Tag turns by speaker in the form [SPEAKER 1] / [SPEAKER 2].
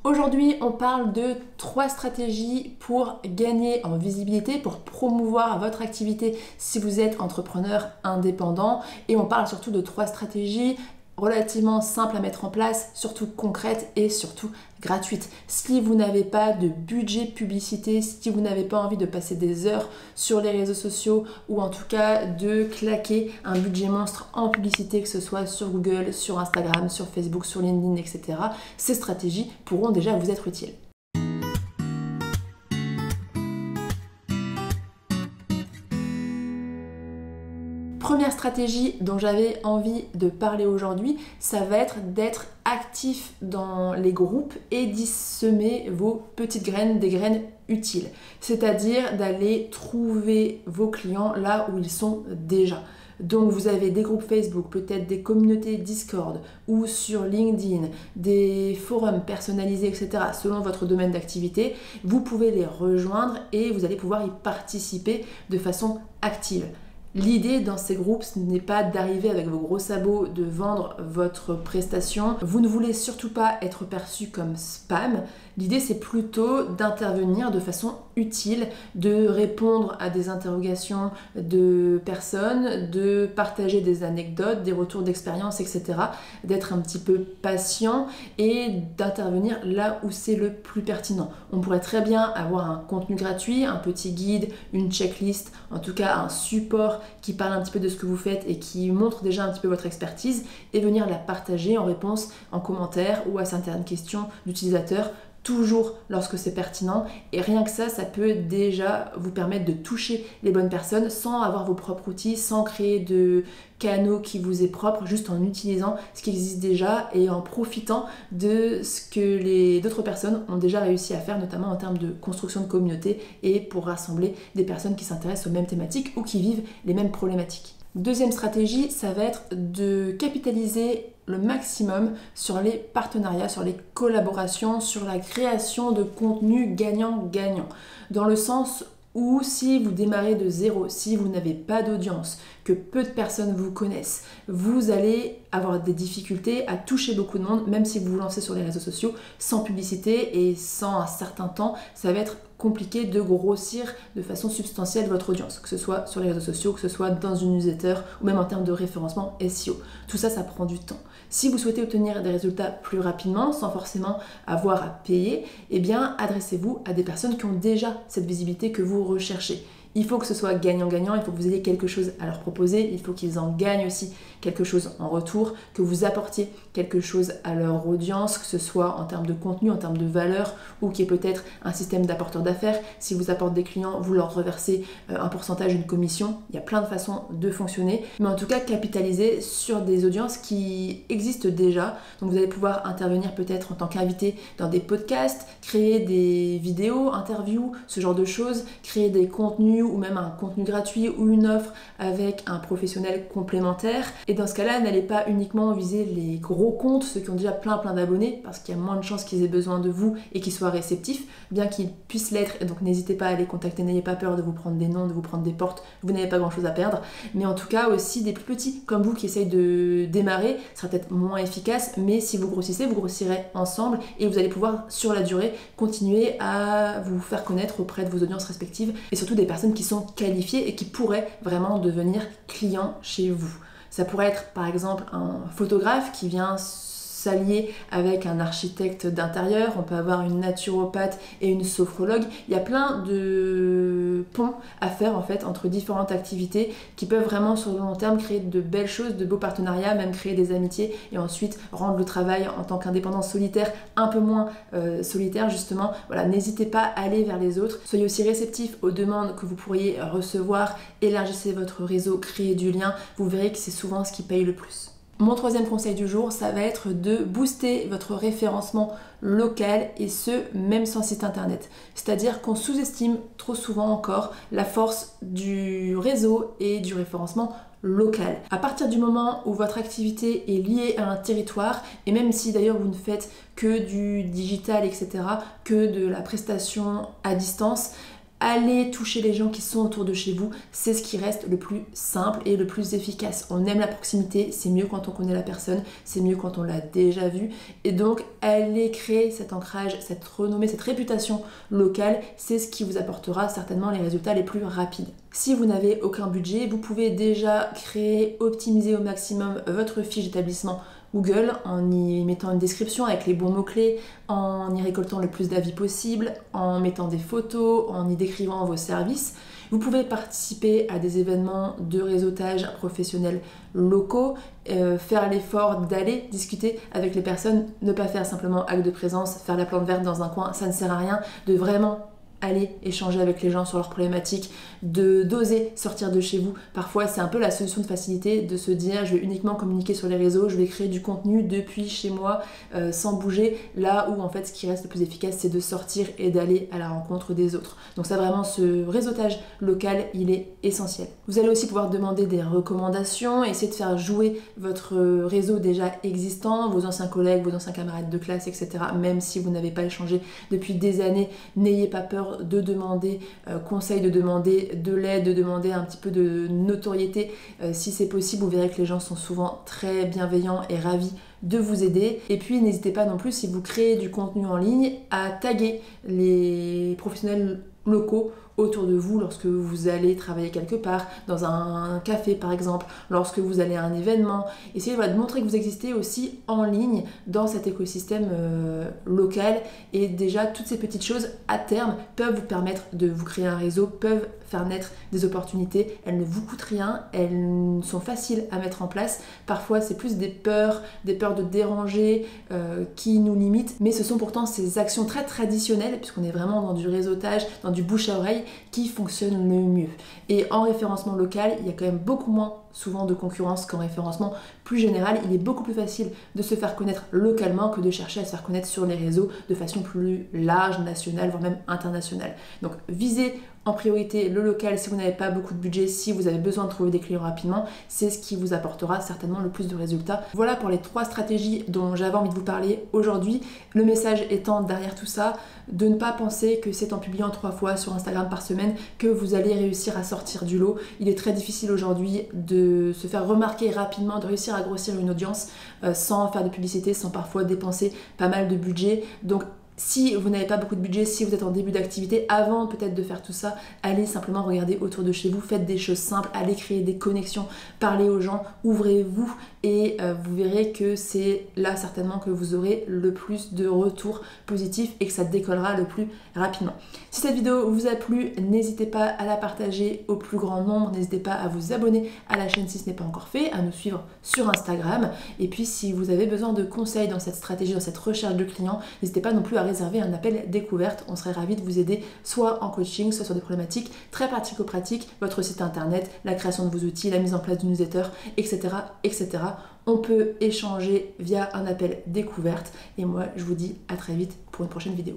[SPEAKER 1] Aujourd'hui, on parle de 3 stratégies pour gagner en visibilité, pour promouvoir votre activité si vous êtes entrepreneur indépendant. Et on parle surtout de 3 stratégies relativement simples à mettre en place, surtout concrètes et surtout gratuites. Si vous n'avez pas de budget publicité, si vous n'avez pas envie de passer des heures sur les réseaux sociaux ou en tout cas de claquer un budget monstre en publicité, que ce soit sur Google, sur Instagram, sur Facebook, sur LinkedIn, etc., ces stratégies pourront déjà vous être utiles. Première stratégie dont j'avais envie de parler aujourd'hui, ça va être d'être actif dans les groupes et d'y semer vos petites graines, des graines utiles. C'est-à-dire d'aller trouver vos clients là où ils sont déjà. Donc vous avez des groupes Facebook, peut-être des communautés Discord ou sur LinkedIn, des forums personnalisés, etc. selon votre domaine d'activité. Vous pouvez les rejoindre et vous allez pouvoir y participer de façon active. L'idée dans ces groupes, ce n'est pas d'arriver avec vos gros sabots, de vendre votre prestation. Vous ne voulez surtout pas être perçu comme spam. L'idée, c'est plutôt d'intervenir de façon utile, de répondre à des interrogations de personnes, de partager des anecdotes, des retours d'expérience, etc. D'être un petit peu patient et d'intervenir là où c'est le plus pertinent. On pourrait très bien avoir un contenu gratuit, un petit guide, une checklist, en tout cas un support qui parle un petit peu de ce que vous faites et qui montre déjà un petit peu votre expertise et venir la partager en réponse, en commentaire ou à certaines questions d'utilisateurs, toujours lorsque c'est pertinent. Et rien que ça peut déjà vous permettre de toucher les bonnes personnes sans avoir vos propres outils, sans créer de canaux qui vous est propre, juste en utilisant ce qui existe déjà et en profitant de ce que les d'autres personnes ont déjà réussi à faire, notamment en termes de construction de communauté et pour rassembler des personnes qui s'intéressent aux mêmes thématiques ou qui vivent les mêmes problématiques. Deuxième stratégie, ça va être de capitaliser le maximum sur les partenariats, sur les collaborations, sur la création de contenu gagnant-gagnant. Dans le sens où si vous démarrez de zéro, si vous n'avez pas d'audience, que peu de personnes vous connaissent, vous allez avoir des difficultés à toucher beaucoup de monde, même si vous vous lancez sur les réseaux sociaux, sans publicité et sans un certain temps, ça va être compliqué de grossir de façon substantielle votre audience, que ce soit sur les réseaux sociaux, que ce soit dans une newsletter ou même en termes de référencement SEO. Tout ça, ça prend du temps. Si vous souhaitez obtenir des résultats plus rapidement, sans forcément avoir à payer, eh bien, adressez-vous à des personnes qui ont déjà cette visibilité que vous recherchez. Il faut que ce soit gagnant-gagnant, il faut que vous ayez quelque chose à leur proposer, il faut qu'ils en gagnent aussi quelque chose en retour, que vous apportiez quelque chose à leur audience, que ce soit en termes de contenu, en termes de valeur, ou qu'il y ait peut-être un système d'apporteur d'affaires. Si vous apportez des clients, vous leur reversez un pourcentage, une commission. Il y a plein de façons de fonctionner, mais en tout cas capitaliser sur des audiences qui existent déjà. Donc vous allez pouvoir intervenir peut-être en tant qu'invité dans des podcasts, créer des vidéos, interviews, ce genre de choses, créer des contenus ou même un contenu gratuit ou une offre avec un professionnel complémentaire. Et dans ce cas-là, n'allez pas uniquement viser les gros comptes, ceux qui ont déjà plein d'abonnés, parce qu'il y a moins de chances qu'ils aient besoin de vous et qu'ils soient réceptifs, bien qu'ils puissent l'être. Et donc n'hésitez pas à les contacter, n'ayez pas peur de vous prendre des noms, de vous prendre des portes, vous n'avez pas grand-chose à perdre. Mais en tout cas aussi des plus petits comme vous qui essayent de démarrer, ça sera peut-être moins efficace, mais si vous grossissez, vous grossirez ensemble et vous allez pouvoir sur la durée continuer à vous faire connaître auprès de vos audiences respectives et surtout des personnes qui sont qualifiées et qui pourraient vraiment devenir clients chez vous. Ça pourrait être par exemple un photographe qui vient s'allier avec un architecte d'intérieur, on peut avoir une naturopathe et une sophrologue. Il y a plein de ponts à faire en fait entre différentes activités qui peuvent vraiment sur le long terme créer de belles choses, de beaux partenariats, même créer des amitiés et ensuite rendre le travail en tant qu'indépendant solitaire un peu moins solitaire justement. Voilà, n'hésitez pas à aller vers les autres, soyez aussi réceptifs aux demandes que vous pourriez recevoir, élargissez votre réseau, créez du lien, vous verrez que c'est souvent ce qui paye le plus. Mon troisième conseil du jour, ça va être de booster votre référencement local et ce, même sans site internet. C'est-à-dire qu'on sous-estime trop souvent encore la force du réseau et du référencement local. À partir du moment où votre activité est liée à un territoire, et même si d'ailleurs vous ne faites que du digital, etc., que de la prestation à distance, Allez toucher les gens qui sont autour de chez vous, c'est ce qui reste le plus simple et le plus efficace. On aime la proximité, c'est mieux quand on connaît la personne, c'est mieux quand on l'a déjà vue. Et donc, allez créer cet ancrage, cette renommée, cette réputation locale, c'est ce qui vous apportera certainement les résultats les plus rapides. Si vous n'avez aucun budget, vous pouvez déjà créer, optimiser au maximum votre fiche d'établissement Google en y mettant une description avec les bons mots-clés, en y récoltant le plus d'avis possible, en mettant des photos, en y décrivant vos services. Vous pouvez participer à des événements de réseautage professionnels locaux, faire l'effort d'aller discuter avec les personnes, ne pas faire simplement acte de présence, faire la plante verte dans un coin, ça ne sert à rien, de vraiment aller échanger avec les gens sur leurs problématiques, d'oser sortir de chez vous. Parfois, c'est un peu la solution de facilité de se dire je vais uniquement communiquer sur les réseaux, je vais créer du contenu depuis chez moi sans bouger, là où en fait ce qui reste le plus efficace c'est de sortir et d'aller à la rencontre des autres. Donc ça vraiment, ce réseautage local, il est essentiel. Vous allez aussi pouvoir demander des recommandations, essayer de faire jouer votre réseau déjà existant, vos anciens collègues, vos anciens camarades de classe, etc. Même si vous n'avez pas échangé depuis des années, n'ayez pas peur de demander conseil, de demander de l'aide, de demander un petit peu de notoriété. Si c'est possible, vous verrez que les gens sont souvent très bienveillants et ravis de vous aider. Et puis n'hésitez pas non plus, si vous créez du contenu en ligne, à taguer les professionnels locaux autour de vous lorsque vous allez travailler quelque part, dans un café par exemple, lorsque vous allez à un événement. Essayez de montrer que vous existez aussi en ligne dans cet écosystème local, et déjà toutes ces petites choses à terme peuvent vous permettre de vous créer un réseau, peuvent faire naître des opportunités. Elles ne vous coûtent rien, elles sont faciles à mettre en place. Parfois c'est plus des peurs de déranger qui nous limitent, mais ce sont pourtant ces actions très traditionnelles, puisqu'on est vraiment dans du réseautage, dans du bouche à oreille, qui fonctionnent le mieux. Et en référencement local, il y a quand même beaucoup moins souvent de concurrence qu'en référencement plus général. Il est beaucoup plus facile de se faire connaître localement que de chercher à se faire connaître sur les réseaux de façon plus large, nationale, voire même internationale. Donc visez en priorité le local si vous n'avez pas beaucoup de budget, si vous avez besoin de trouver des clients rapidement, c'est ce qui vous apportera certainement le plus de résultats. Voilà pour les 3 stratégies dont j'avais envie de vous parler aujourd'hui. Le message étant derrière tout ça, de ne pas penser que c'est en publiant 3 fois sur Instagram par semaine que vous allez réussir à sortir du lot. Il est très difficile aujourd'hui de se faire remarquer rapidement, de réussir à grossir une audience sans faire de publicité, sans parfois dépenser pas mal de budget. Donc si vous n'avez pas beaucoup de budget, si vous êtes en début d'activité, avant peut-être de faire tout ça, allez simplement regarder autour de chez vous, faites des choses simples, allez créer des connexions, parlez aux gens, ouvrez-vous, et vous verrez que c'est là certainement que vous aurez le plus de retours positifs et que ça décollera le plus rapidement. Si cette vidéo vous a plu, n'hésitez pas à la partager au plus grand nombre, n'hésitez pas à vous abonner à la chaîne si ce n'est pas encore fait, à nous suivre sur Instagram, et puis si vous avez besoin de conseils dans cette stratégie, dans cette recherche de clients, n'hésitez pas non plus à réserver un appel découverte. On serait ravis de vous aider soit en coaching, soit sur des problématiques très pratico-pratiques, votre site internet, la création de vos outils, la mise en place du newsletter, etc., etc. On peut échanger via un appel découverte, et moi je vous dis à très vite pour une prochaine vidéo.